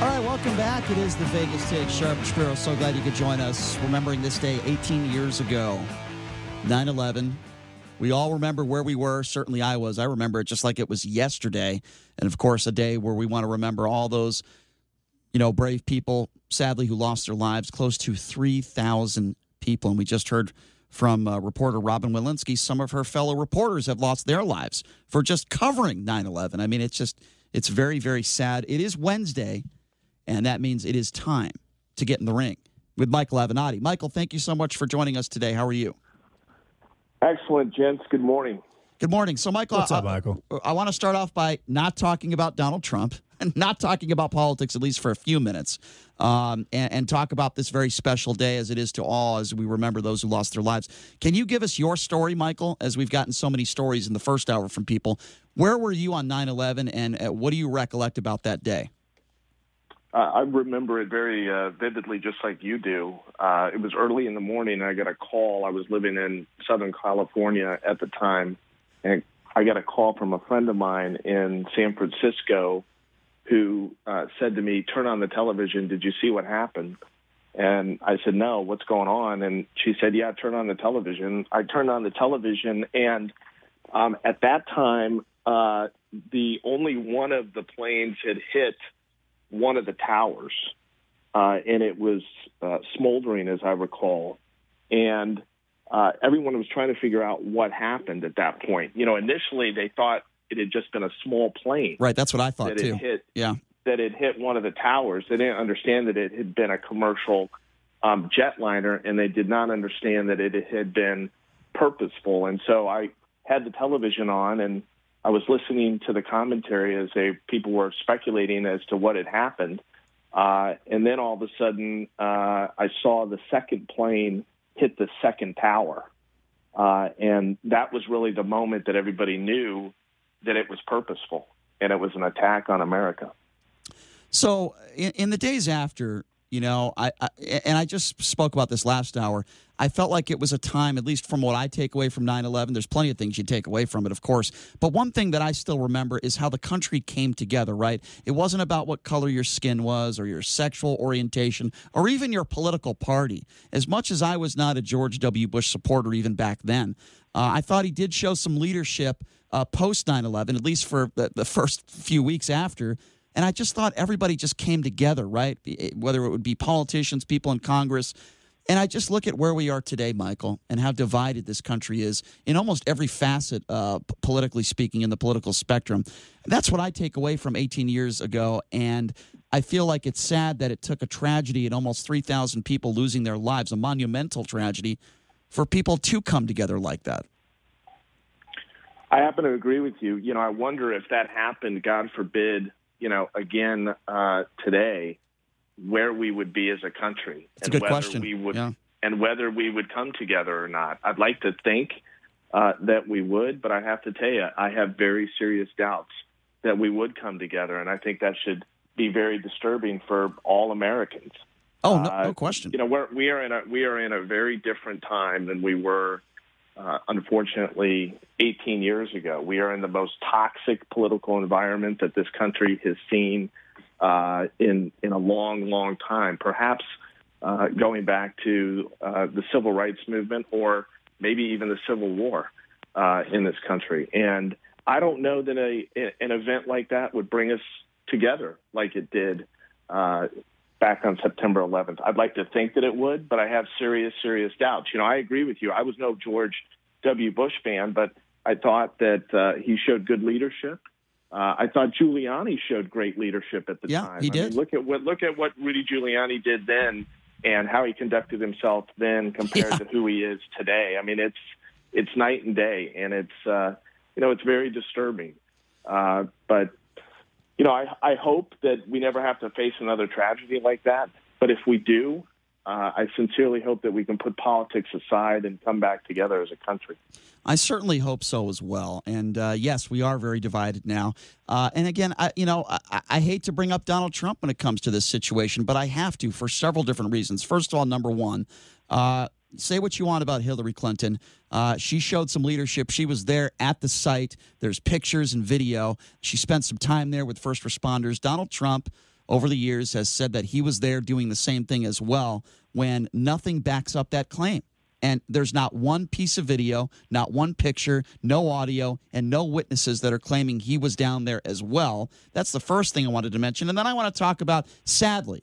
All right, welcome back. It is the Vegas Take. Shapiro, so glad you could join us. Remembering this day 18 years ago, 9/11. We all remember where we were. Certainly I was. I remember it just like it was yesterday. And, of course, a day where we want to remember all those, brave people, sadly, who lost their lives, close to 3,000 people. And we just heard from reporter Robin Walensky, some of her fellow reporters have lost their lives for just covering 9/11. I mean, it's very, very sad. It is Wednesday. And that means it is time to get in the ring with Michael Avenatti. Michael, thank you so much for joining us today. How are you? Excellent, gents. Good morning. Good morning. So, Michael, what's up, Michael? I want to start off by not talking about Donald Trump and not talking about politics, at least for a few minutes, and talk about this very special day as it is to all as we remember those who lost their lives. Can you give us your story, Michael, as we've gotten so many stories in the first hour from people? Where were you on 9/11, and what do you recollect about that day? I remember it very vividly, just like you do. It was early in the morning, and I got a call. I was living in Southern California at the time, and I got a call from a friend of mine in San Francisco who said to me, "Turn on the television. Did you see what happened?" And I said, "No, what's going on?" And she said, "Yeah, turn on the television." I turned on the television, and at that time, the only one of the planes had hit one of the towers, and it was smoldering, as I recall. And everyone was trying to figure out what happened at that point. Initially they thought it had just been a small plane. Right, that's what I thought, too. That it hit one of the towers. They didn't understand that it had been a commercial jetliner, and they did not understand that it had been purposeful. And so I had the television on, and I was listening to the commentary as people were speculating as to what had happened. And then all of a sudden, I saw the second plane hit the second tower. And that was really the moment that everybody knew that it was purposeful and it was an attack on America. So in the days after, I just spoke about this last hour. I felt like it was a time, at least from what I take away from 9/11. There's plenty of things you take away from it, of course. But one thing that I still remember is how the country came together, right? It wasn't about what color your skin was or your sexual orientation or even your political party. As much as I was not a George W. Bush supporter even back then, I thought he did show some leadership post 9/11, at least for the first few weeks after. And I just thought everybody just came together, right? Whether it would be politicians, people in Congress. And I just look at where we are today, Michael, and how divided this country is in almost every facet, politically speaking, in the political spectrum. That's what I take away from 18 years ago. And I feel like it's sad that it took a tragedy and almost 3,000 people losing their lives, a monumental tragedy, for people to come together like that. I happen to agree with you. I wonder if that happened, God forbid, again today, where we would be as a country. That's a good question. And whether we would come together or not. I'd like to think that we would, but I have to tell you, I have very serious doubts that we would come together, and I think that should be very disturbing for all Americans. Oh, no question. We are in a very different time than we were, unfortunately, 18 years ago. We are in the most toxic political environment that this country has seen in a long, long time, perhaps going back to the Civil Rights Movement or maybe even the Civil War in this country. And I don't know that an event like that would bring us together like it did back on September 11th. I'd like to think that it would, but I have serious, serious doubts. I agree with you. I was no George W. Bush fan, but I thought that he showed good leadership. I thought Giuliani showed great leadership at the time. Yeah, he did. Look at what Rudy Giuliani did then and how he conducted himself then compared to who he is today. I mean, it's night and day, and it's very disturbing. But I hope that we never have to face another tragedy like that. But if we do, I sincerely hope that we can put politics aside and come back together as a country. I certainly hope so as well. And yes, we are very divided now. And again, I hate to bring up Donald Trump when it comes to this situation, but I have to for several different reasons. First of all, number one, say what you want about Hillary Clinton. She showed some leadership. She was there at the site. There's pictures and video. She spent some time there with first responders. Donald Trump, over the years has said that he was there doing the same thing as well when nothing backs up that claim. And there's not one piece of video, not one picture, no audio, and no witnesses that are claiming he was down there as well. That's the first thing I wanted to mention. And then I want to talk about, sadly,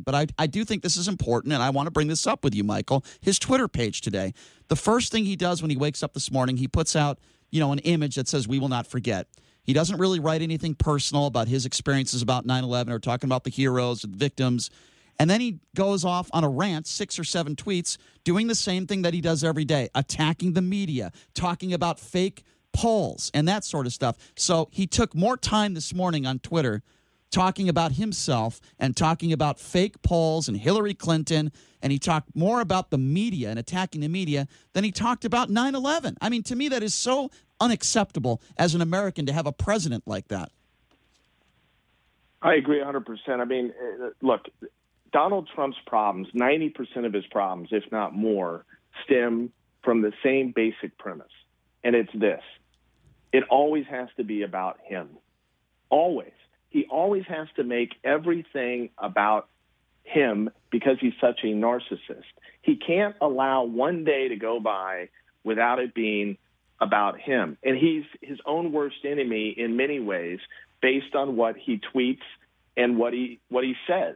but I do think this is important, and I want to bring this up with you, Michael, his Twitter page today. The first thing he does when he wakes up this morning, he puts out, an image that says, "We will not forget." He doesn't really write anything personal about his experiences about 9/11 or talking about the heroes or the victims. And then he goes off on a rant, 6 or 7 tweets, doing the same thing that he does every day, attacking the media, talking about fake polls and that sort of stuff. So he took more time this morning on Twitter talking about himself and talking about fake polls and Hillary Clinton, and he talked more about the media and attacking the media than he talked about 9/11. I mean, to me, that is so unacceptable as an American to have a president like that. I agree 100%. I mean, look, Donald Trump's problems, 90% of his problems, if not more, stem from the same basic premise. And it's this. It always has to be about him. Always. He always has to make everything about him because he's such a narcissist. He can't allow one day to go by without it being about him. And he's his own worst enemy in many ways based on what he tweets and what he says.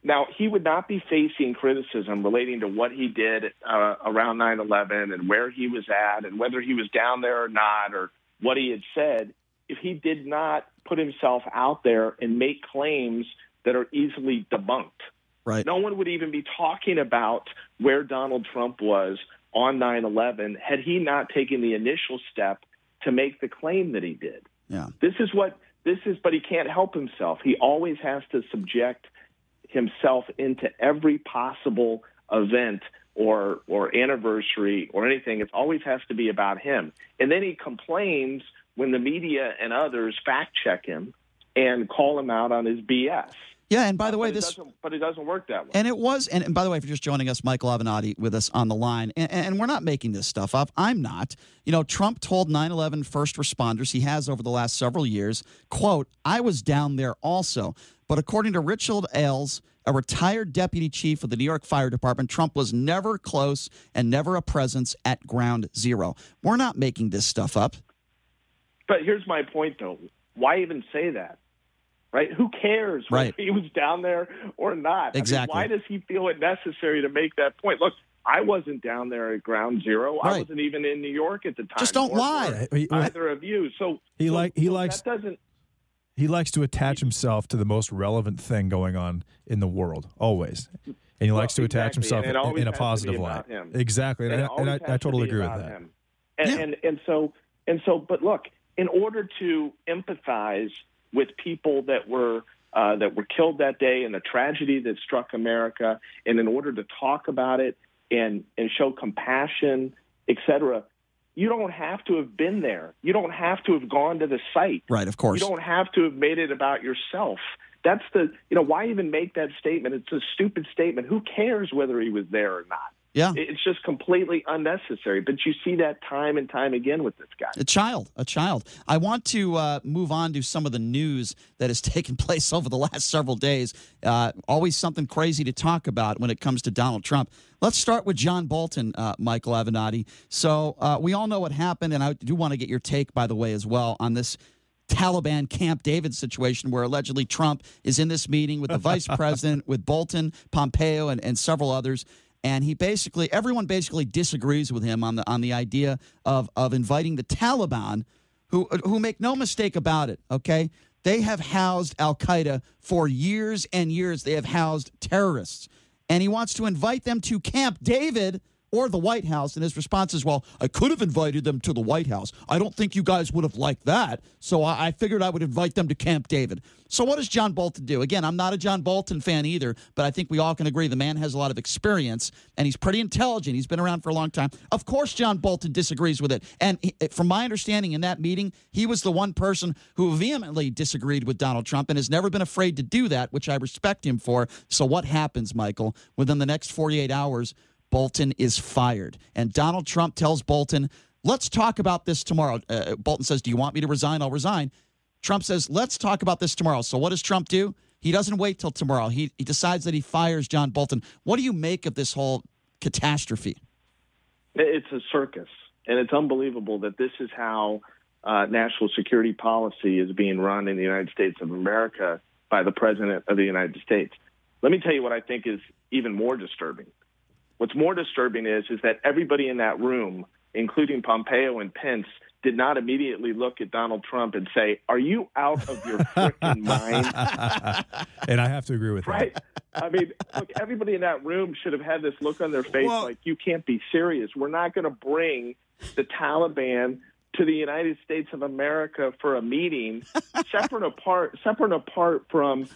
Now, he would not be facing criticism relating to what he did around 9/11 and where he was at and whether he was down there or not or what he had said if he did not put himself out there and make claims that are easily debunked. Right. No one would even be talking about where Donald Trump was on 9/11 had he not taken the initial step to make the claim that he did. Yeah. But he can't help himself. He always has to subject himself into every possible event or anniversary or anything. It always has to be about him. And then he complains when the media and others fact check him and call him out on his BS. Yeah, and by the way, but it doesn't work that way. And it was, and by the way, if you're just joining us, Michael Avenatti with us on the line, and we're not making this stuff up. I'm not. Trump told 9/11 first responders, he has over the last several years, quote, "I was down there also." But according to Richard Ailes, a retired deputy chief of the New York Fire Department, Trump was never close and never a presence at ground zero. We're not making this stuff up. But here's my point, though. Why even say that? Right? Who cares whether he was down there or not? Exactly. I mean, why does he feel it necessary to make that point? Look, I wasn't down there at ground zero. Right. I wasn't even in New York at the time. Just don't lie. Either of you. He likes to attach He- himself to the most relevant thing going on in the world, always. And he likes to attach himself and it always in a has to be positive about light. him. Exactly. And I totally agree with that. Him. But look, in order to empathize with people that were killed that day and the tragedy that struck America, and in order to talk about it and show compassion, et cetera, you don't have to have been there. You don't have to have gone to the site. Right, of course. You don't have to have made it about yourself. That's why even make that statement? It's a stupid statement. Who cares whether he was there or not? Yeah. It's just completely unnecessary. But you see that time and time again with this guy. A child. I want to move on to some of the news that has taken place over the last several days. Always something crazy to talk about when it comes to Donald Trump. Let's start with John Bolton, Michael Avenatti. So we all know what happened, and I do want to get your take, by the way, as well, on this Taliban Camp David situation where allegedly Trump is in this meeting with the vice president, with Bolton, Pompeo, and several others. And everyone basically disagrees with him on the idea of inviting the Taliban, who make no mistake about it, okay? They have housed al-Qaeda for years and years. They have housed terrorists. And he wants to invite them to Camp David or the White House. And his response is, well, I could have invited them to the White House. I don't think you guys would have liked that. So I figured I would invite them to Camp David. So what does John Bolton do? Again, I'm not a John Bolton fan either, but I think we all can agree the man has a lot of experience, and he's pretty intelligent. He's been around for a long time. Of course, John Bolton disagrees with it. And from my understanding in that meeting, he was the one person who vehemently disagreed with Donald Trump and has never been afraid to do that, which I respect him for. So what happens, Michael? Within the next 48 hours, Bolton is fired. And Donald Trump tells Bolton, let's talk about this tomorrow. Bolton says, do you want me to resign? I'll resign. Trump says, let's talk about this tomorrow. So what does Trump do? He doesn't wait till tomorrow. He decides that he fires John Bolton. What do you make of this whole catastrophe? It's a circus, and it's unbelievable that this is how national security policy is being run in the United States of America by the President of the United States. Let me tell you what I think is even more disturbing. What's more disturbing is that everybody in that room, including Pompeo and Pence, did not immediately look at Donald Trump and say, "Are you out of your freaking mind?" And I have to agree with right? that. I mean, look, everybody in that room should have had this look on their face like, you can't be serious. We're not going to bring the Taliban to the United States of America for a meeting, separate apart from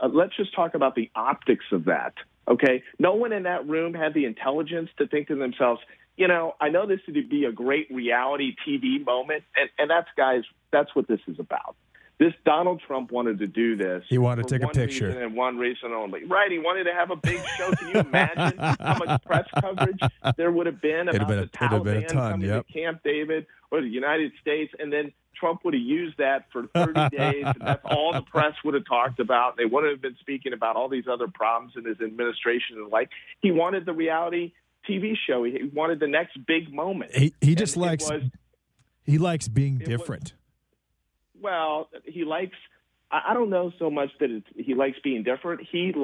let's just talk about the optics of that, okay? No one in that room had the intelligence to think to themselves, I know this would be a great reality TV moment, and that's what this is about. This Donald Trump wanted to do this. He wanted to take a picture. Reason and one reason only. Right. He wanted to have a big show. Can you imagine how much press coverage there would have been about the Taliban coming to Camp David or the United States? And then Trump would have used that for 30 days, and that's all the press would have talked about. They wouldn't have been speaking about all these other problems in his administration and the like. He wanted the reality TV show. He wanted the next big moment. He just likes being different. Well, he likes, I don't know so much that he likes being different. He's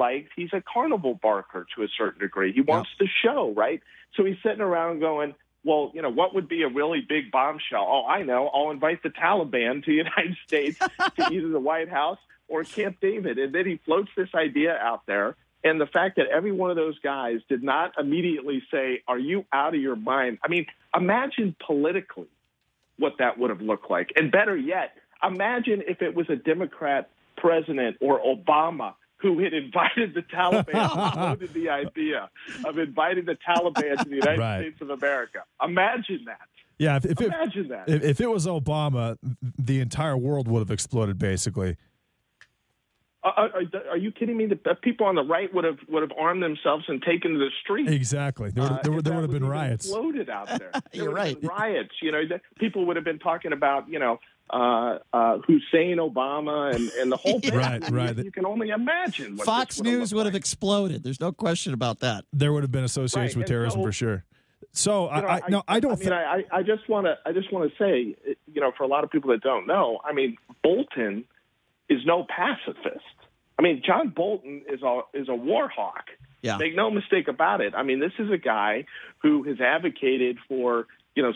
a carnival barker to a certain degree. He wants the show, right? So he's sitting around going, well, what would be a really big bombshell? Oh, I know. I'll invite the Taliban to the United States to either the White House or Camp David. And then he floats this idea out there. And the fact that every one of those guys did not immediately say, "Are you out of your mind?" I mean, imagine politically what that would have looked like. And better yet, imagine if it was a Democrat president or Obama who had invited the Taliban, floated the idea of inviting the Taliban to the United States of America. Imagine that. Yeah, imagine that. If it was Obama, the entire world would have exploded, basically. Are you kidding me? The people on the right would have armed themselves and taken to the streets. Exactly. There would have been riots. Exploded out there. You're right. Riots. People would have been talking about Hussein Obama and the whole thing. Right. You can only imagine. Fox News would have exploded. There's no question about that. There would have been association with terrorism for sure. So I just want to say, for a lot of people that don't know, I mean, Bolton is no pacifist. I mean, John Bolton is a war hawk. Yeah. Make no mistake about it. I mean, this is a guy who has advocated for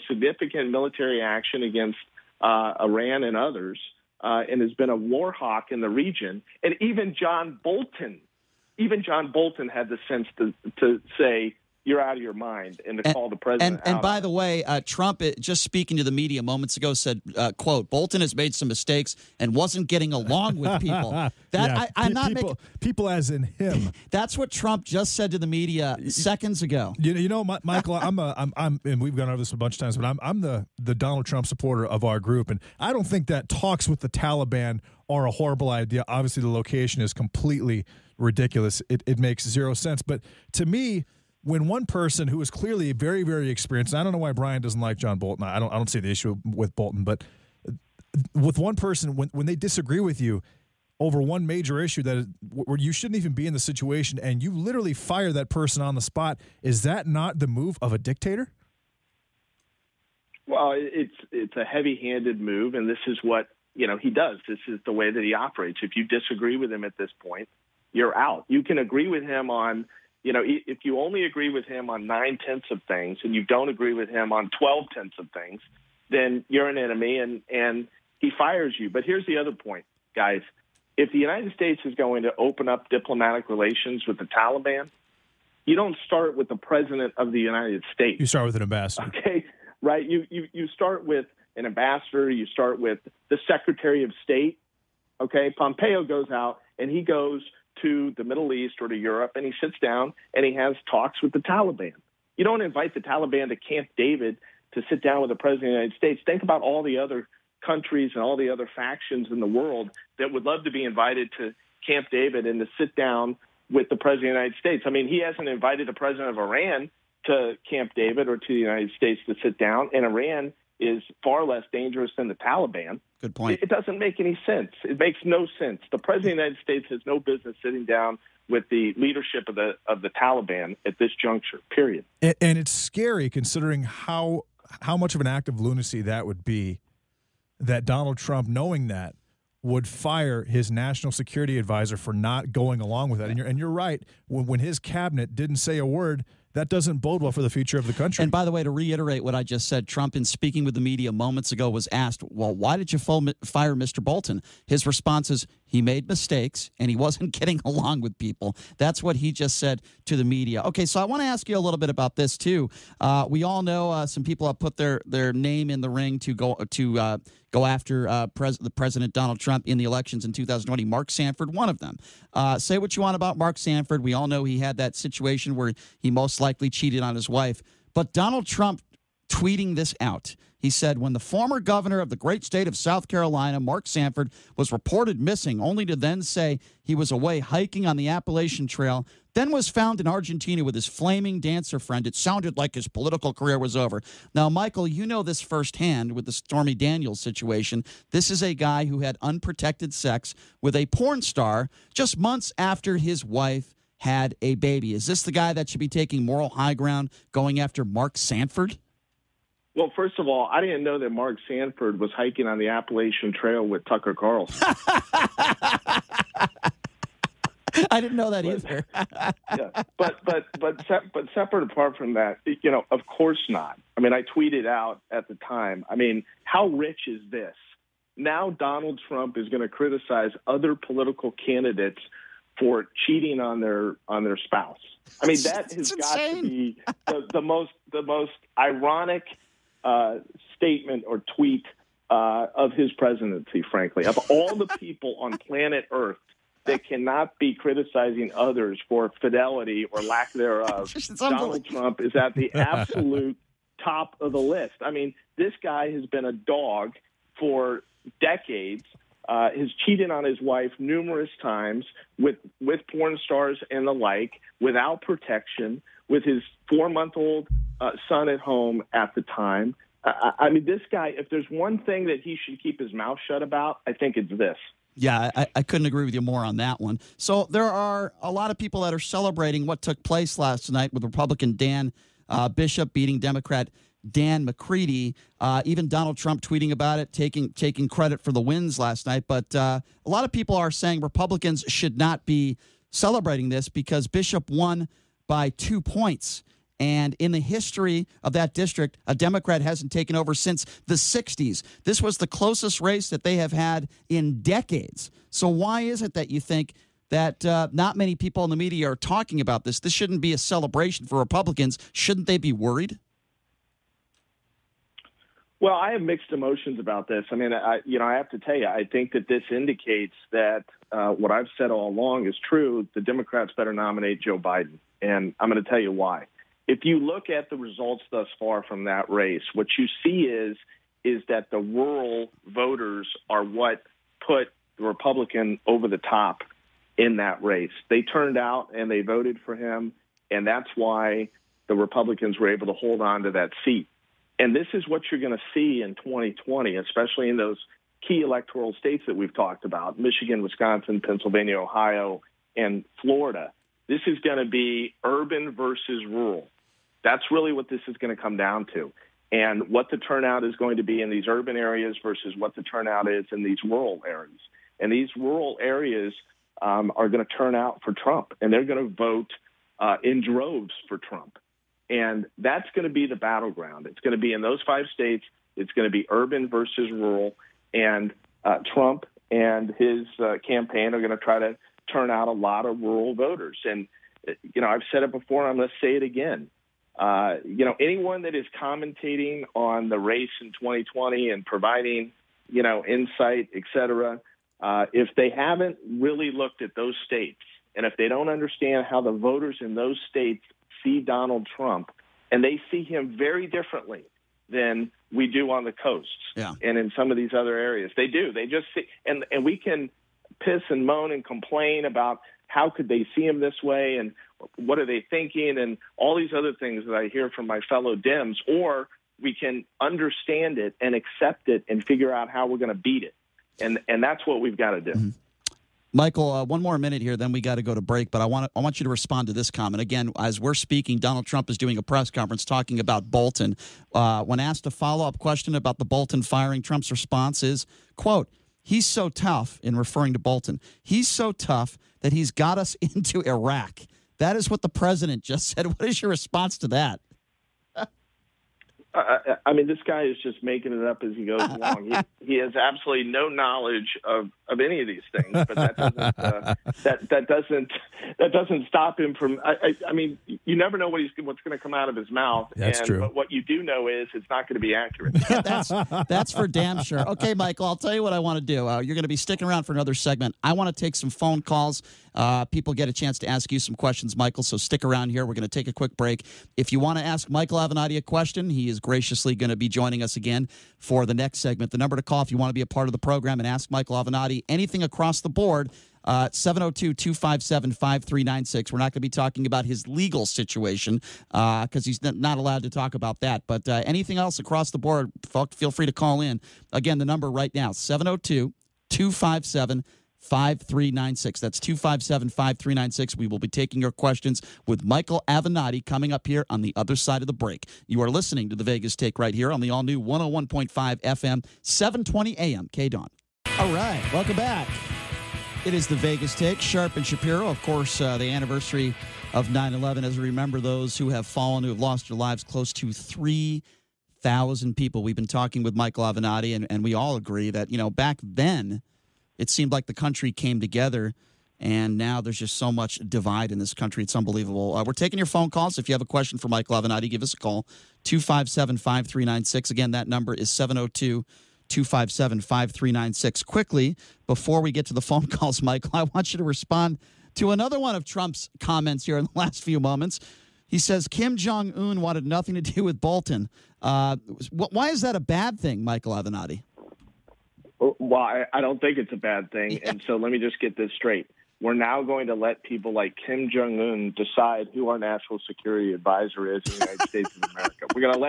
significant military action against Iran and others, and has been a war hawk in the region. And even John Bolton had the sense to say, "You're out of your mind," and to call the president. And by the way, Trump, just speaking to the media moments ago, said, "quote Bolton has made some mistakes and wasn't getting along with people." I'm not making people as in him. That's what Trump just said to the media seconds ago. Michael, I'm and we've gone over this a bunch of times, but I'm the Donald Trump supporter of our group, and I don't think that talks with the Taliban are a horrible idea. Obviously, the location is completely ridiculous. It makes zero sense. But to me, when one person who is clearly very, very experienced, and I don't know why Brian doesn't like John Bolton. I don't see the issue with Bolton, but with one person, when they disagree with you over one major issue where you shouldn't even be in the situation, and you literally fire that person on the spot, is that not the move of a dictator? Well, it's a heavy-handed move, and this is what he does. This is the way that he operates. If you disagree with him at this point, you're out. You can agree with him on. If you only agree with him on 9/10 of things and you don't agree with him on 12/10 of things, then you're an enemy and he fires you. But here's the other point, guys. If the United States is going to open up diplomatic relations with the Taliban, you don't start with the president of the United States. You start with an ambassador. Okay, right? You start with an ambassador. You start with the Secretary of State. Okay, Pompeo goes out and he goes to the Middle East or to Europe, and he sits down and he has talks with the Taliban. You don't invite the Taliban to Camp David to sit down with the President of the United States. Think about all the other countries and all the other factions in the world that would love to be invited to Camp David and to sit down with the President of the United States. I mean, he hasn't invited the President of Iran to Camp David or to the United States to sit down, and Iran is far less dangerous than the Taliban. Good point. It doesn't make any sense. It makes no sense. The President of the United States has no business sitting down with the leadership of the Taliban at this juncture, period. And it's scary considering how much of an act of lunacy that would be, that Donald Trump, knowing that, would fire his national security advisor for not going along with that. And you're right. When his cabinet didn't say a word, that doesn't bode well for the future of the country. And by the way, to reiterate what I just said, Trump, in speaking with the media moments ago, was asked, well, why did you fire Mr. Bolton? His response is, he made mistakes and he wasn't getting along with people. That's what he just said to the media. Okay, so I want to ask you a little bit about this, too. We all know some people have put their name in the ring to go after the President Donald Trump in the elections in 2020. Mark Sanford, one of them. Say what you want about Mark Sanford. We all know he had that situation where he most likely cheated on his wife. But Donald Trump tweeting this out. He said, when the former governor of the great state of South Carolina, Mark Sanford, was reported missing, only to then say he was away hiking on the Appalachian Trail, then was found in Argentina with his flaming dancer friend, it sounded like his political career was over. Now, Michael, you know this firsthand with the Stormy Daniels situation. This is a guy who had unprotected sex with a porn star just months after his wife had a baby. Is this the guy that should be taking moral high ground going after Mark Sanford? Well, first of all, I didn't know that Mark Sanford was hiking on the Appalachian Trail with Tucker Carlson. I didn't know that either. Yeah, but separate apart from that, of course not. I mean, I tweeted out at the time. I mean, how rich is this? Now Donald Trump is going to criticize other political candidates for cheating on their spouse. I mean, that has got to be the most ironic statement or tweet of his presidency, frankly. Of all the people on planet Earth that cannot be criticizing others for fidelity or lack thereof, Donald Trump is at the absolute top of the list. I mean, this guy has been a dog for decades, has cheated on his wife numerous times with porn stars and the like, without protection, with his 4-month-old son at home at the time. I mean, this guy, if there's one thing that he should keep his mouth shut about, I think it's this. Yeah, I couldn't agree with you more on that one. So there are a lot of people that are celebrating what took place last night with Republican Dan Bishop beating Democrat Dan McCready. Even Donald Trump tweeting about it, taking credit for the wins last night. But a lot of people are saying Republicans should not be celebrating this because Bishop won by 2 points. And in the history of that district, a Democrat hasn't taken over since the 60s. This was the closest race that they have had in decades. So why is it that you think that not many people in the media are talking about this? This shouldn't be a celebration for Republicans. Shouldn't they be worried? Well, I have mixed emotions about this. I mean, I have to tell you, I think that this indicates that what I've said all along is true. The Democrats better nominate Joe Biden. And I'm going to tell you why. If you look at the results thus far from that race, what you see is that the rural voters are what put the Republican over the top in that race. They turned out and they voted for him, and that's why the Republicans were able to hold on to that seat. And this is what you're going to see in 2020, especially in those key electoral states that we've talked about, Michigan, Wisconsin, Pennsylvania, Ohio, and Florida. This is going to be urban versus rural. That's really what this is going to come down to, and what the turnout is going to be in these urban areas versus what the turnout is in these rural areas. And these rural areas are going to turn out for Trump, and they're going to vote in droves for Trump. And that's going to be the battleground. It's going to be in those 5 states. It's going to be urban versus rural, and Trump and his campaign are going to try to turn out a lot of rural voters. And, I've said it before, and I'm going to say it again. Anyone that is commentating on the race in 2020 and providing, insight, et cetera, if they haven't really looked at those states, and if they don't understand how the voters in those states see Donald Trump, and they see him very differently than we do on the coasts and in some of these other areas. They do. They just see, and we can piss and moan and complain about how could they see him this way and what are they thinking and all these other things that I hear from my fellow Dems, or we can understand it and accept it and figure out how we're going to beat it. And that's what we've got to do. Mm-hmm. Michael, one more minute here, then we got to go to break. But I want you to respond to this comment. Again, as we're speaking, Donald Trump is doing a press conference talking about Bolton. When asked a follow-up question about the Bolton firing, Trump's response is, quote, "He's so tough," in referring to Bolton. "He's so tough that he's got us into Iraq." That is what the president just said. What is your response to that? I mean, this guy is just making it up as he goes along. He has absolutely no knowledge of any of these things, but that doesn't stop him from. I mean, you never know what's going to come out of his mouth. That's true. But what you do know is it's not going to be accurate. That's for damn sure. Okay, Michael, I'll tell you what I want to do. You're going to be sticking around for another segment. I want to take some phone calls. People get a chance to ask you some questions, Michael, so stick around here. We're going to take a quick break. If you want to ask Michael Avenatti a question, he is graciously going to be joining us again for the next segment. The number to call if you want to be a part of the program and ask Michael Avenatti anything across the board, 702-257-5396. We're not going to be talking about his legal situation because he's not allowed to talk about that. But anything else across the board, feel free to call in. Again, the number right now, 702-257-5396. That's 257-5396. We will be taking your questions with Michael Avenatti coming up here on the other side of the break. You are listening to the Vegas Take right here on the all-new 101.5 FM, 720 AM, KDAWN. All right, welcome back. It is the Vegas Take, Sharp and Shapiro. Of course, the anniversary of 9/11. As we remember those who have fallen, who have lost their lives, close to 3,000 people. We've been talking with Michael Avenatti, and we all agree that, back then, it seemed like the country came together, and now there's just so much divide in this country. It's unbelievable. We're taking your phone calls. If you have a question for Michael Avenatti, give us a call, 257-5396. Again, that number is 702-257-5396. Quickly, before we get to the phone calls, Michael, I want you to respond to another one of Trump's comments here in the last few moments. He says Kim Jong-un wanted nothing to do with Bolton. Why is that a bad thing, Michael Avenatti? Well, I don't think it's a bad thing. Yeah. And so let me just get this straight. We're now going to let people like Kim Jong-un decide who our national security advisor is in the United States of America. We're going to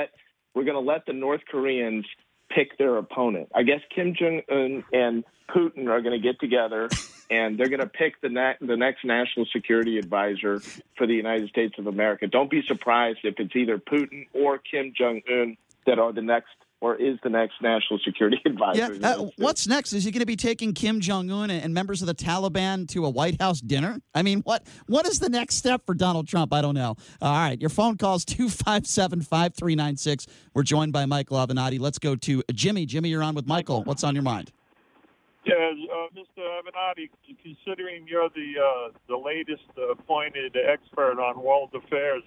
let the North Koreans pick their opponent. I guess Kim Jong-un and Putin are going to get together, and they're going to pick the next national security advisor for the United States of America. Don't be surprised if it's either Putin or Kim Jong-un that are the next or is the next national security advisor. Yeah. What's next? Is he going to be taking Kim Jong-un and members of the Taliban to a White House dinner? I mean, what is the next step for Donald Trump? I don't know. All right, your phone call is 257-5396. We're joined by Michael Avenatti. Let's go to Jimmy. Jimmy, you're on with Michael. What's on your mind? Yeah, Mr. Avenatti, considering you're the latest appointed expert on world affairs,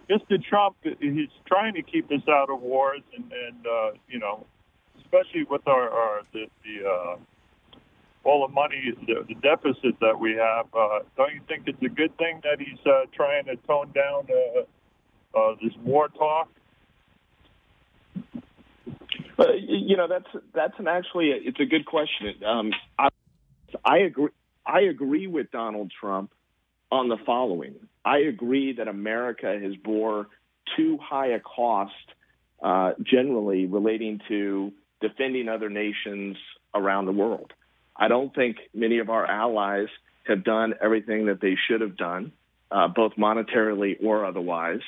Mr. Trump, he's trying to keep us out of wars, and especially with our all the money, the deficit that we have. Don't you think it's a good thing that he's trying to tone down this war talk? It's a good question. I agree with Donald Trump on the following. I agree that America has bore too high a cost generally relating to defending other nations around the world. I don't think many of our allies have done everything that they should have done, both monetarily or otherwise.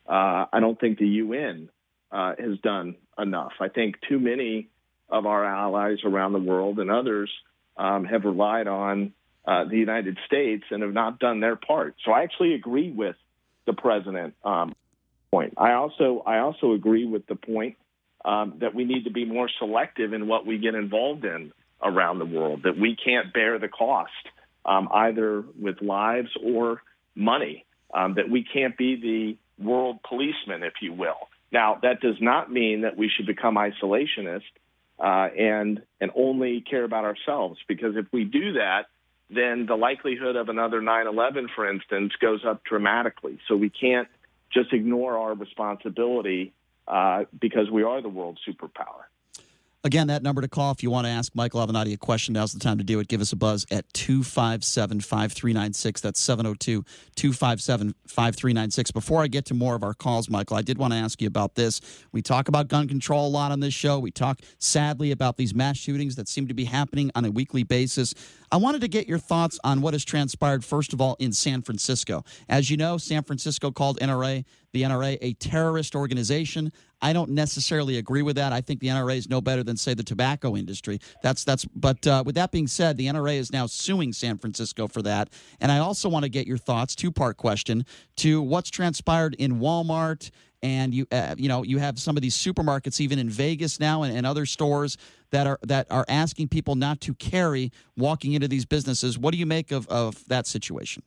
I don't think the UN has done enough. I think too many of our allies around the world and others have relied on the United States and have not done their part. So I actually agree with the president point. I also agree with the point that we need to be more selective in what we get involved in around the world, that we can't bear the cost either with lives or money, that we can't be the world policeman, if you will. Now, that does not mean that we should become isolationist and only care about ourselves, because if we do that, then the likelihood of another 9/11, for instance, goes up dramatically. So we can't just ignore our responsibility because we are the world superpower. Again, that number to call if you want to ask Michael Avenatti a question. Now's the time to do it. Give us a buzz at 257-5396. That's 702-257-5396. Before I get to more of our calls, Michael, I did want to ask you about this. We talk about gun control a lot on this show. We talk, sadly, about these mass shootings that seem to be happening on a weekly basis. I wanted to get your thoughts on what has transpired, first of all, in San Francisco. As you know, San Francisco called the NRA a terrorist organization. I don't necessarily agree with that. I think the NRA is no better than, say, the tobacco industry. But with that being said, the NRA is now suing San Francisco for that. And I also want to get your thoughts, two-part question, to what's transpired in Walmart. And you have some of these supermarkets, even in Vegas now, and other stores that are asking people not to carry walking into these businesses. What do you make of that situation?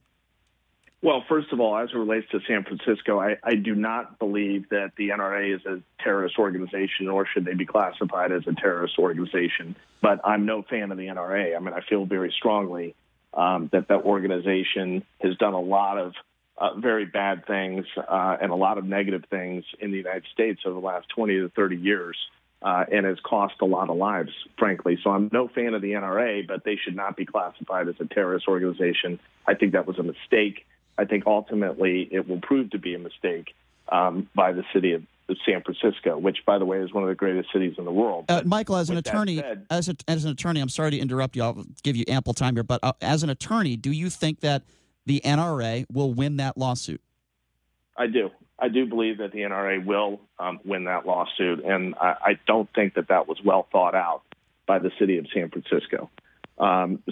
Well, first of all, as it relates to San Francisco, I do not believe that the NRA is a terrorist organization, nor should they be classified as a terrorist organization. But I'm no fan of the NRA. I mean, I feel very strongly that organization has done a lot of very bad things and a lot of negative things in the United States over the last 20 to 30 years and has cost a lot of lives, frankly. So I'm no fan of the NRA, but they should not be classified as a terrorist organization. I think that was a mistake. I think ultimately it will prove to be a mistake by the city of San Francisco, which, by the way, is one of the greatest cities in the world. Michael, as an attorney, as an attorney, I'm sorry to interrupt you. I'll give you ample time here, but as an attorney, do you think that the NRA will win that lawsuit? I do. I do believe that the NRA will win that lawsuit, and I don't think that was well thought out by the city of San Francisco.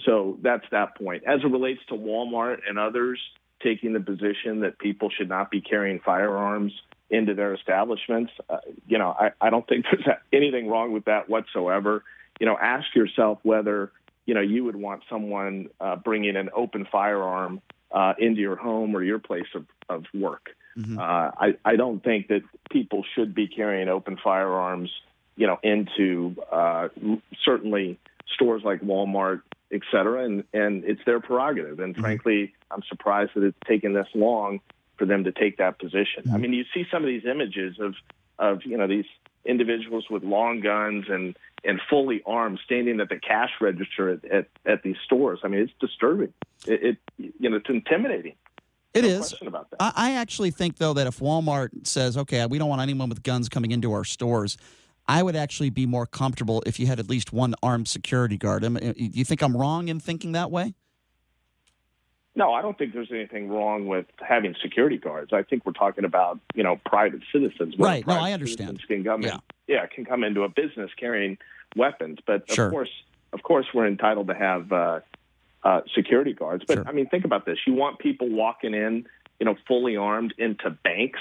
So that's that point. As it relates to Walmart and others taking the position that people should not be carrying firearms into their establishments, I don't think there's anything wrong with that whatsoever. Ask yourself whether, you would want someone bringing an open firearm into your home or your place of work. Mm-hmm. I don't think that people should be carrying open firearms, into certainly stores like Walmart, et cetera, and it's their prerogative. And frankly, I'm surprised that it's taken this long for them to take that position. I mean, you see some of these images of these individuals with long guns and fully armed standing at the cash register at these stores. I mean, it's disturbing. It's intimidating. It no is. Question about that. I actually think, though, that if Walmart says, okay, we don't want anyone with guns coming into our stores, I would actually be more comfortable if you had at least one armed security guard. Do you think I'm wrong in thinking that way? No, I don't think there's anything wrong with having security guards. I think we're talking about, private citizens. Right. No, I understand. Can come into a business carrying weapons. But sure. Of course, we're entitled to have security guards. But sure. I mean, think about this. You want people walking in, fully armed into banks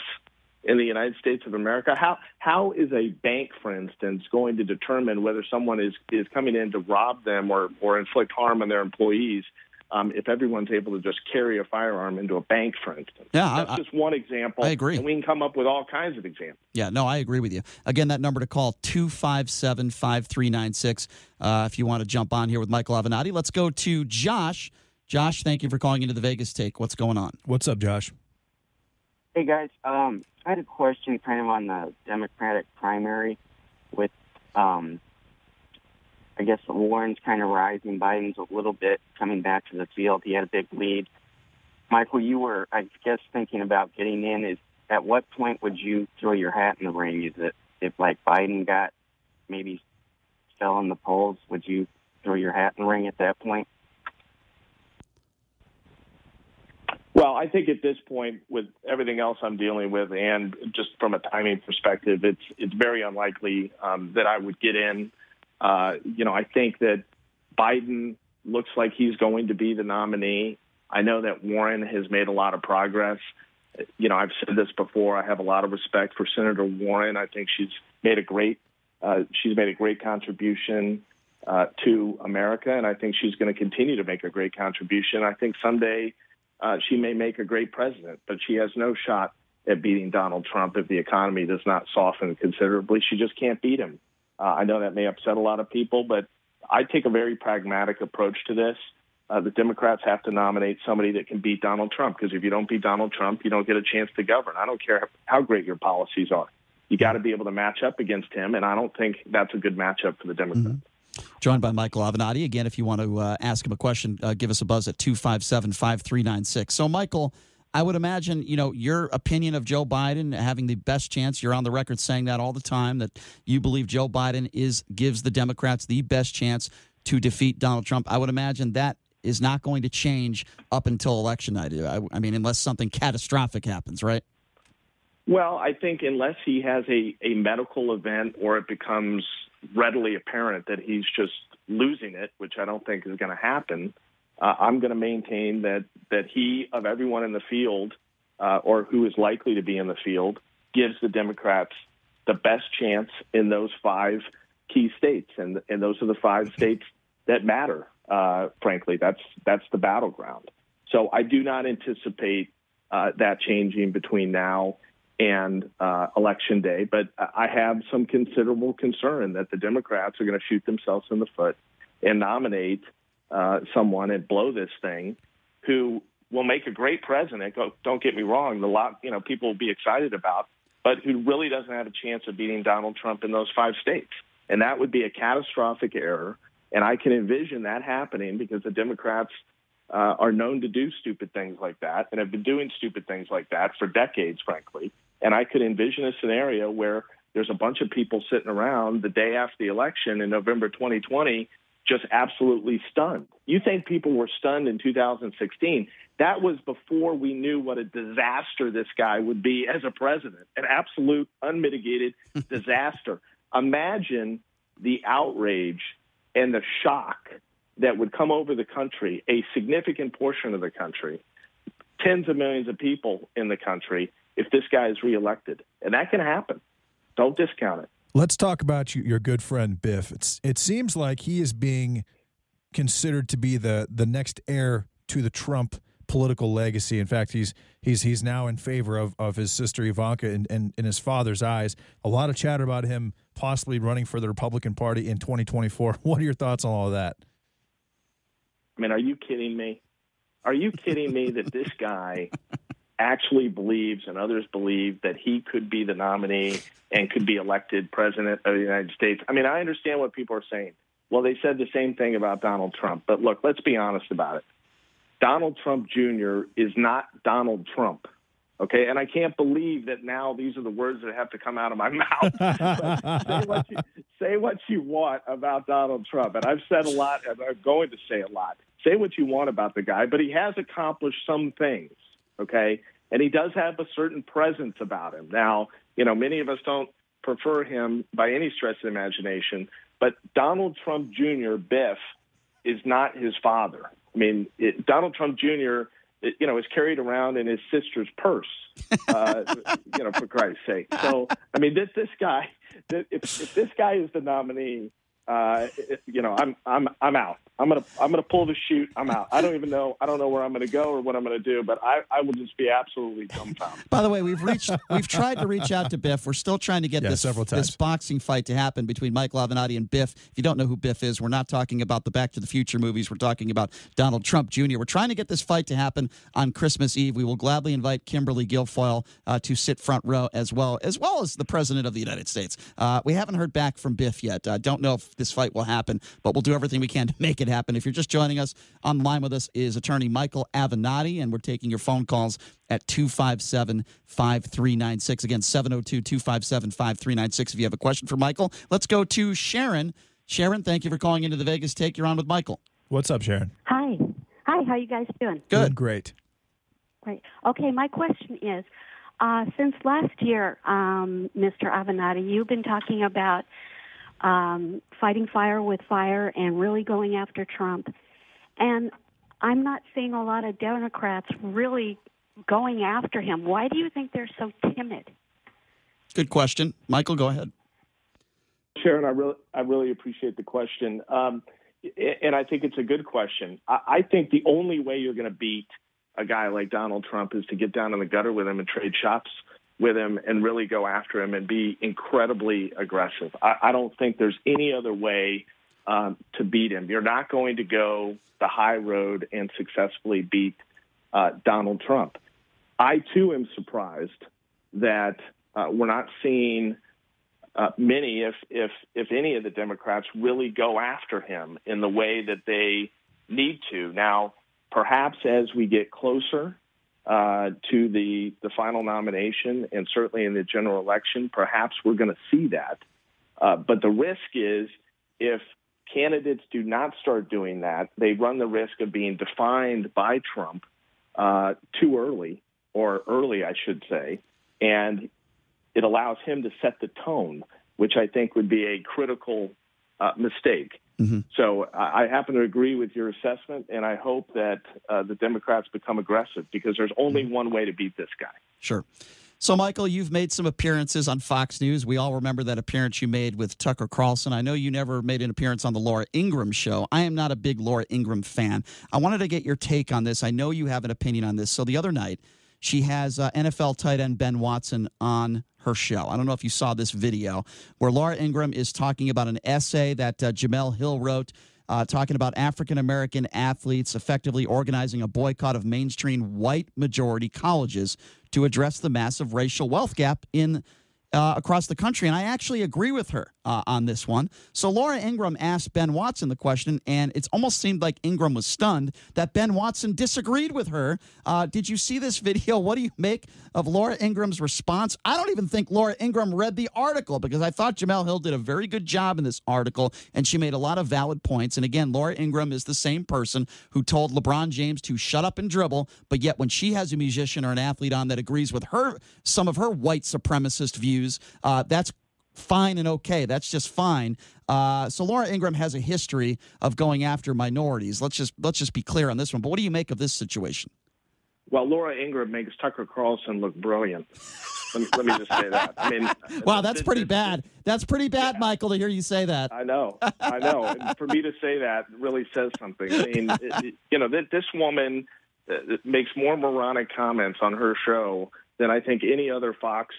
in the United States of America? How is a bank, for instance, going to determine whether someone is coming in to rob them or inflict harm on their employees if everyone's able to just carry a firearm into a bank, for instance? Yeah, that's just one example. I agree. And we can come up with all kinds of examples. Yeah, no, I agree with you. Again, that number to call, 257-5396, if you want to jump on here with Michael Avenatti. Let's go to Josh. Josh, thank you for calling into the Vegas Take. What's going on? What's up, Josh? Hey, guys. I had a question kind of on the Democratic primary with, I guess, Warren's kind of rising. Biden's a little bit coming back to the field. He had a big lead. Michael, you were, I guess, thinking about getting in. At what point would you throw your hat in the ring? Is it if, like, Biden maybe fell in the polls, would you throw your hat in the ring at that point? Well, I think at this point, with everything else I'm dealing with, and just from a timing perspective, it's very unlikely that I would get in. I think that Biden looks like he's going to be the nominee. I know that Warren has made a lot of progress. I've said this before. I have a lot of respect for Senator Warren. I think she's made a great contribution to America, and I think she's going to continue to make a great contribution. I think someday she may make a great president, but she has no shot at beating Donald Trump if the economy does not soften considerably. She just can't beat him. I know that may upset a lot of people, but I take a very pragmatic approach to this. The Democrats have to nominate somebody that can beat Donald Trump, because if you don't beat Donald Trump, you don't get a chance to govern. I don't care how great your policies are. You got to be able to match up against him, and I don't think that's a good matchup for the Democrats. Mm-hmm. Joined by Michael Avenatti. Again, if you want to ask him a question, give us a buzz at 257-5396. So, Michael, I would imagine, your opinion of Joe Biden having the best chance, you're on the record saying that all the time, that you believe Joe Biden gives the Democrats the best chance to defeat Donald Trump. I would imagine that is not going to change up until election night. I mean, unless something catastrophic happens, right? Well, I think unless he has a medical event or it becomes readily apparent that he's just losing it, which I don't think is going to happen, I'm going to maintain that he, of everyone in the field, or who is likely to be in the field, gives the Democrats the best chance in those 5 key states, and those are the 5 states that matter. Frankly, that's the battleground. So I do not anticipate that changing between now and Election Day, but I have some considerable concern that the Democrats are going to shoot themselves in the foot and nominate someone and blow this thing, who will make a great president. Don't get me wrong, people will be excited about, but who really doesn't have a chance of beating Donald Trump in those 5 states. And that would be a catastrophic error. And I can envision that happening because the Democrats are known to do stupid things like that and have been doing stupid things like that for decades, frankly. And I could envision a scenario where there's a bunch of people sitting around the day after the election in November 2020 just absolutely stunned. You think people were stunned in 2016. That was before we knew what a disaster this guy would be as a president, an absolute unmitigated disaster. Imagine the outrage and the shock that would come over the country, a significant portion of the country, tens of millions of people in the country, if this guy is reelected. And that can happen. Don't discount it. Let's talk about your good friend Biff. It seems like he is being considered to be the next heir to the Trump political legacy. In fact, he's now in favor of his sister Ivanka in his father's eyes. A lot of chatter about him possibly running for the Republican Party in 2024. What are your thoughts on all of that? I mean, are you kidding me? Are you kidding me that this guy actually believes and others believe that he could be the nominee and could be elected president of the United States? I mean, I understand what people are saying. Well, they said the same thing about Donald Trump. But look, let's be honest about it. Donald Trump Jr. is not Donald Trump. Okay, and I can't believe that now these are the words that have to come out of my mouth. But say what you want about Donald Trump, and I've said a lot, and I'm going to say a lot. Say what you want about the guy, but he has accomplished some things, okay? And he does have a certain presence about him. Now, many of us don't prefer him by any stretch of the imagination, but Donald Trump Jr., Biff, is not his father. I mean, Donald Trump Jr., is carried around in his sister's purse, for Christ's sake. So, I mean, this guy, if this guy is the nominee, I'm out. I'm gonna pull the chute. I'm out. I don't know where I'm gonna go or what I'm gonna do, but I will just be absolutely dumbfounded. By the way, we've tried to reach out to Biff. We're still trying to get this boxing fight to happen between Michael Avenatti and Biff. If you don't know who Biff is, we're not talking about the Back to the Future movies. We're talking about Donald Trump Jr. We're trying to get this fight to happen on Christmas Eve. We will gladly invite Kimberly Guilfoyle to sit front row as well as the President of the United States. We haven't heard back from Biff yet. Don't know if this fight will happen, but we'll do everything we can to make it happen. If you're just joining us, on the line with us is attorney Michael Avenatti, and we're taking your phone calls at 257-5396. Again, 702-257-5396 if you have a question for Michael. Let's go to Sharon. Sharon, thank you for calling into the Vegas Take. You're on with Michael. What's up, Sharon? Hi. How you guys doing? Good. Doing great. Great. Okay, my question is, since last year, Mr. Avenatti, you've been talking about fighting fire with fire and really going after Trump. And I'm not seeing a lot of Democrats really going after him. Why do you think they're so timid? Good question. Michael, go ahead. Sharon, I really appreciate the question. And I think it's a good question. I think the only way you're going to beat a guy like Donald Trump is to get down in the gutter with him and trade shots with him and really go after him and be incredibly aggressive. I don't think there's any other way to beat him. You're not going to go the high road and successfully beat Donald Trump. I, too, am surprised that we're not seeing many, if any of the Democrats really go after him in the way that they need to. Now, perhaps as we get closer to the final nomination and certainly in the general election, perhaps we're going to see that. But the risk is if candidates do not start doing that, they run the risk of being defined by Trump too early, or early, I should say, and it allows him to set the tone, which I think would be a critical mistake. Mm-hmm. So I happen to agree with your assessment, and I hope that the Democrats become aggressive because there's only one way to beat this guy. Sure. So, Michael, you've made some appearances on Fox News. We all remember that appearance you made with Tucker Carlson. I know you never made an appearance on the Laura Ingraham show. I am not a big Laura Ingraham fan. I wanted to get your take on this. I know you have an opinion on this. So the other night, she has NFL tight end Ben Watson on her show. I don't know if you saw this video where Laura Ingraham is talking about an essay that Jamel Hill wrote, talking about African-American athletes effectively organizing a boycott of mainstream white-majority colleges to address the massive racial wealth gap in across the country. And I actually agree with her on this one. So Laura Ingraham asked Ben Watson the question, and it almost seemed like Ingraham was stunned that Ben Watson disagreed with her. Did you see this video? What do you make of Laura Ingraham's response? I don't even think Laura Ingraham read the article because I thought Jamel Hill did a very good job in this article, and she made a lot of valid points. And again, Laura Ingraham is the same person who told LeBron James to shut up and dribble, but yet when she has a musician or an athlete on that agrees with her, some of her white supremacist views, that's fine and okay. That's just fine. So Laura Ingraham has a history of going after minorities. Let's just be clear on this one. But what do you make of this situation? Well, Laura Ingraham makes Tucker Carlson look brilliant. Let me just say that. I mean, wow, that's pretty bad. That's pretty bad, yeah. Michael, to hear you say that. I know. And for me to say that really says something. I mean, this woman makes more moronic comments on her show than I think any other Fox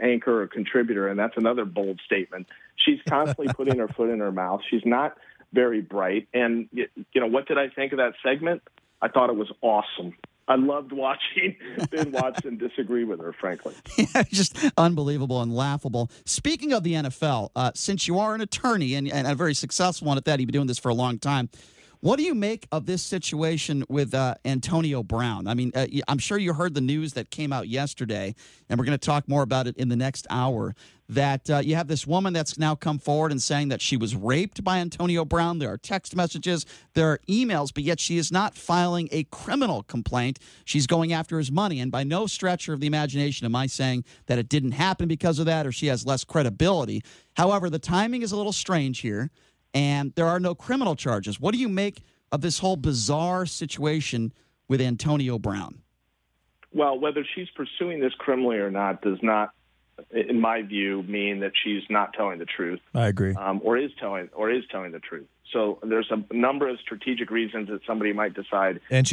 anchor or contributor, and that's another bold statement. She's constantly putting her foot in her mouth. She's not very bright. And, what did I think of that segment? I thought it was awesome. I loved watching Ben Watson disagree with her, frankly. Yeah, just unbelievable and laughable. Speaking of the NFL, since you are an attorney and a very successful one at that, you've been doing this for a long time, what do you make of this situation with Antonio Brown? I mean, I'm sure you heard the news that came out yesterday, and we're going to talk more about it in the next hour, that you have this woman that's now come forward and saying that she was raped by Antonio Brown. There are text messages, there are emails, but yet she is not filing a criminal complaint. She's going after his money, and by no stretch of the imagination am I saying that it didn't happen because of that or she has less credibility. However, the timing is a little strange here, and there are no criminal charges. What do you make of this whole bizarre situation with Antonio Brown? Well, whether she's pursuing this criminally or not does not, in my view, mean that she's not telling the truth. I agree. Or is telling the truth. So there's a number of strategic reasons that somebody might decide not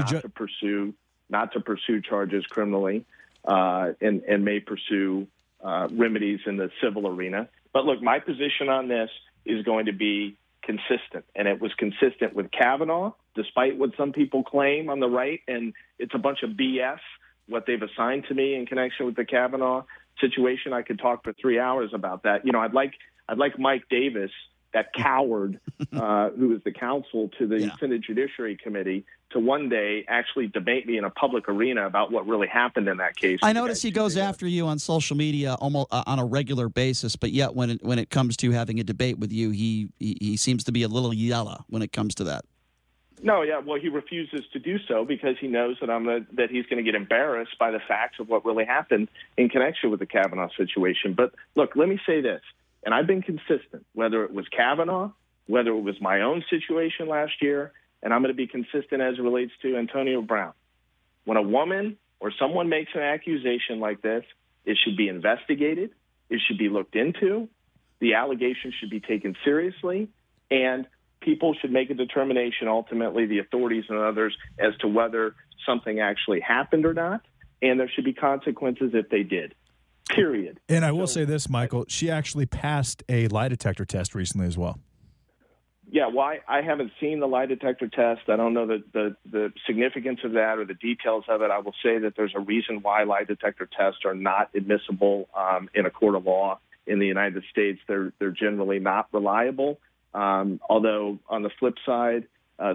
to pursue charges criminally, and may pursue remedies in the civil arena. But look, my position on this is going to be consistent, and it was consistent with Kavanaugh, despite what some people claim on the right, and it's a bunch of BS what they've assigned to me in connection with the Kavanaugh situation. I could talk for 3 hours about that. I'd like Mike Davis, that coward who is the counsel to the Senate Judiciary Committee, to one day actually debate me in a public arena about what really happened in that case. I notice he goes after you on social media almost on a regular basis, but yet when it comes to having a debate with you, he seems to be a little yellow when it comes to that. No, yeah, well, he refuses to do so because he knows that he's going to get embarrassed by the facts of what really happened in connection with the Kavanaugh situation. But look, let me say this, and I've been consistent, whether it was Kavanaugh, whether it was my own situation last year, and I'm going to be consistent as it relates to Antonio Brown. When a woman or someone makes an accusation like this, it should be investigated. It should be looked into. The allegation should be taken seriously, and people should make a determination, ultimately, the authorities and others, as to whether something actually happened or not, and there should be consequences if they did, period. And I will say this, Michael, she actually passed a lie detector test recently as well. Yeah, well, I haven't seen the lie detector test. I don't know the significance of that or the details of it. I will say that there's a reason why lie detector tests are not admissible in a court of law in the United States. They're generally not reliable. Although on the flip side,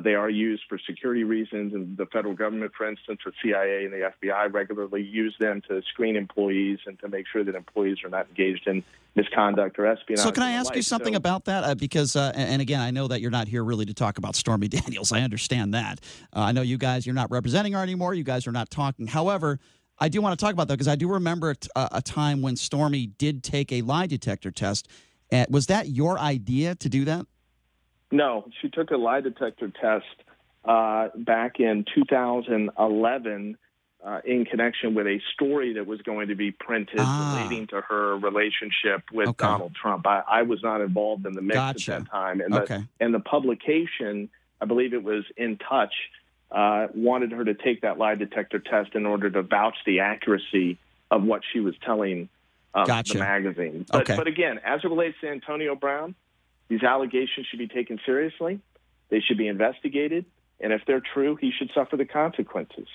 they are used for security reasons, and the federal government, for instance, the CIA and the FBI regularly use them to screen employees and to make sure that employees are not engaged in misconduct or espionage. So can I ask you something about that? Because, and again, I know that you're not here really to talk about Stormy Daniels. I understand that. I know you guys, you're not representing her anymore. You guys are not talking. However, I do want to talk about that because I do remember a time when Stormy did take a lie detector test. Was that your idea to do that? No, she took a lie detector test back in 2011 in connection with a story that was going to be printed relating to her relationship with Donald Trump. I was not involved in the mix at that time. And the publication, I believe it was In Touch, wanted her to take that lie detector test in order to vouch the accuracy of what she was telling the magazine. But again, as it relates to Antonio Brown, these allegations should be taken seriously. They should be investigated. And if they're true, he should suffer the consequences,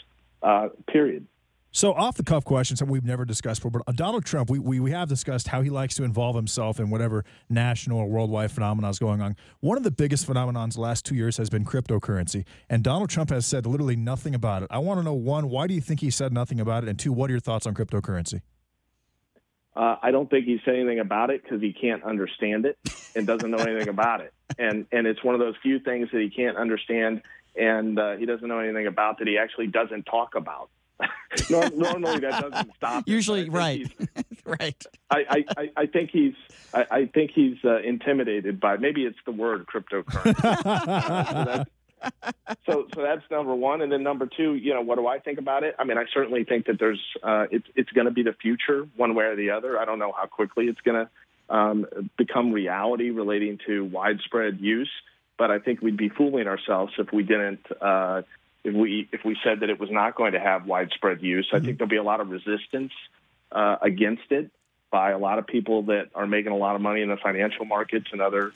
period. So off-the-cuff questions that we've never discussed before, but Donald Trump, we have discussed how he likes to involve himself in whatever national or worldwide phenomena is going on. One of the biggest phenomenons the last 2 years has been cryptocurrency, and Donald Trump has said literally nothing about it. I want to know, one, why do you think he said nothing about it? And two, what are your thoughts on cryptocurrency? I don't think he said anything about it because he can't understand it and doesn't know anything about it. And it's one of those few things that he can't understand and he doesn't know anything about that he actually doesn't talk about. Normally that doesn't stop him. Usually, right. Right. I think he's intimidated by, maybe it's the word cryptocurrency. So that's number one. And then number two, what do I think about it? I mean, I certainly think that there's it's going to be the future one way or the other. I don't know how quickly it's going to become reality relating to widespread use, but I think we'd be fooling ourselves if we didn't if we said that it was not going to have widespread use. I think there'll be a lot of resistance against it by a lot of people that are making a lot of money in the financial markets and other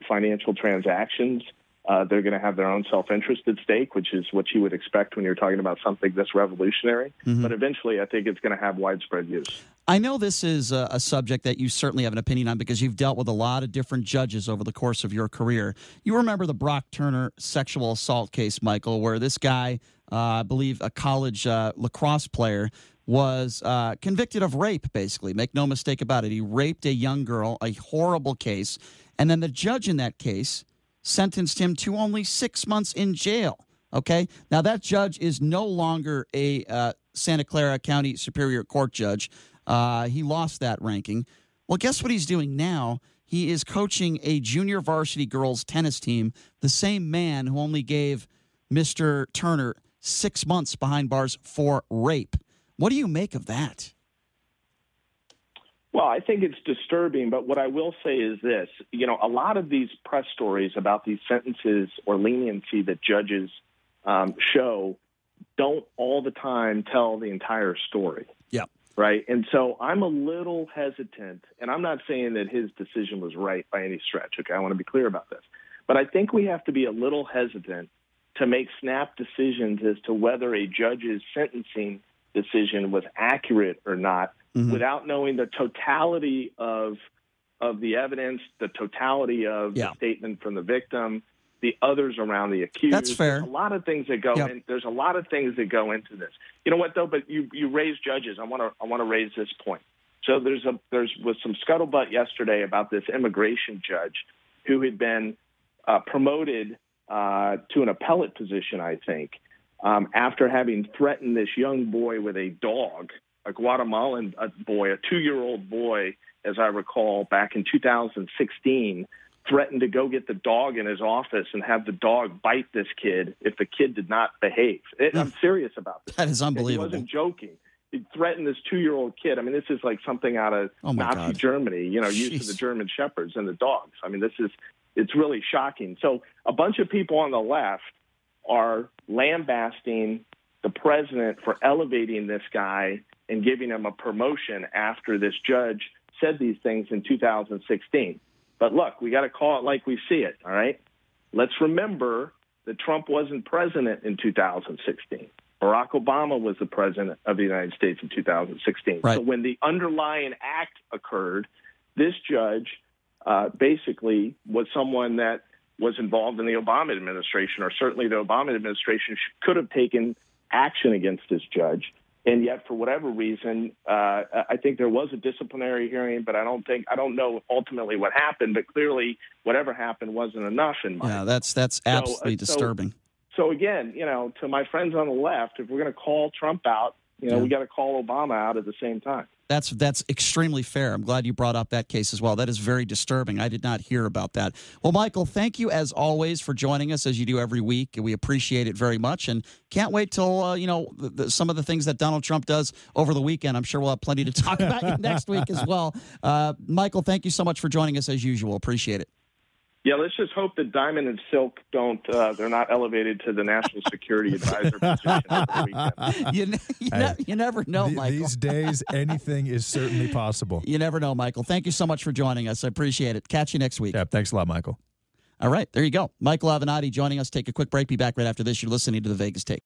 financial transactions. They're going to have their own self-interest at stake, which is what you would expect when you're talking about something this revolutionary. But eventually, I think it's going to have widespread use. I know this is a subject that you certainly have an opinion on because you've dealt with a lot of different judges over the course of your career. You remember the Brock Turner sexual assault case, Michael, where this guy, I believe a college lacrosse player, was convicted of rape, basically. Make no mistake about it. He raped a young girl, a horrible case. And then the judge in that case sentenced him to only 6 months in jail. Okay? Now, that judge is no longer a Santa Clara County Superior Court judge. He lost that ranking. Well, guess what he's doing now? He is coaching a junior varsity girls tennis team, the same man who only gave Mr. Turner 6 months behind bars for rape. What do you make of that? Well, I think it's disturbing, but what I will say is this. A lot of these press stories about these sentences or leniency that judges show don't all the time tell the entire story. Yeah. Right? And so I'm a little hesitant, and I'm not saying that his decision was right by any stretch. Okay, I want to be clear about this. But I think we have to be a little hesitant to make snap decisions as to whether a judge's sentencing decision was accurate or not without knowing the totality of the evidence, the totality of the statement from the victim, the others around the accused. That's fair. There's a lot of things that go in. There's a lot of things that go into this. You know what though? But you raised judges. I want to raise this point. So there was some scuttlebutt yesterday about this immigration judge who had been promoted to an appellate position, I think, after having threatened this young boy with a dog, a Guatemalan boy, a 2-year-old boy, as I recall, back in 2016, threatened to go get the dog in his office and have the dog bite this kid if the kid did not behave. I'm serious about this. That is unbelievable. He wasn't joking. He threatened this 2-year-old kid. I mean, this is like something out of Nazi Germany, used to the German shepherds and the dogs. I mean, it's really shocking. So a bunch of people on the left are lambasting the president for elevating this guy and giving him a promotion after this judge said these things in 2016. But look, we got to call it like we see it, all right? Let's remember that Trump wasn't president in 2016. Barack Obama was the president of the United States in 2016. Right. So when the underlying act occurred, this judge basically was someone that was involved in the Obama administration, or certainly the Obama administration could have taken action against this judge. And yet, for whatever reason, I think there was a disciplinary hearing, but I don't know ultimately what happened. But clearly, whatever happened wasn't enough in my Yeah, that's absolutely disturbing. So again, to my friends on the left, if we're going to call Trump out, we got to call Obama out at the same time. That's extremely fair. I'm glad you brought up that case as well. That is very disturbing. I did not hear about that. Well, Michael, thank you as always for joining us as you do every week. We appreciate it very much, and can't wait till some of the things that Donald Trump does over the weekend. I'm sure we'll have plenty to talk about next week as well. Michael, thank you so much for joining us as usual. Appreciate it. Yeah, let's just hope that Diamond and Silk they're not elevated to the National Security Advisor position over the weekend. You never know, Michael. These days, anything is certainly possible. You never know, Michael. Thank you so much for joining us. I appreciate it. Catch you next week. Yeah, thanks a lot, Michael. All right, there you go. Michael Avenatti joining us. Take a quick break. Be back right after this. You're listening to The Vegas Take.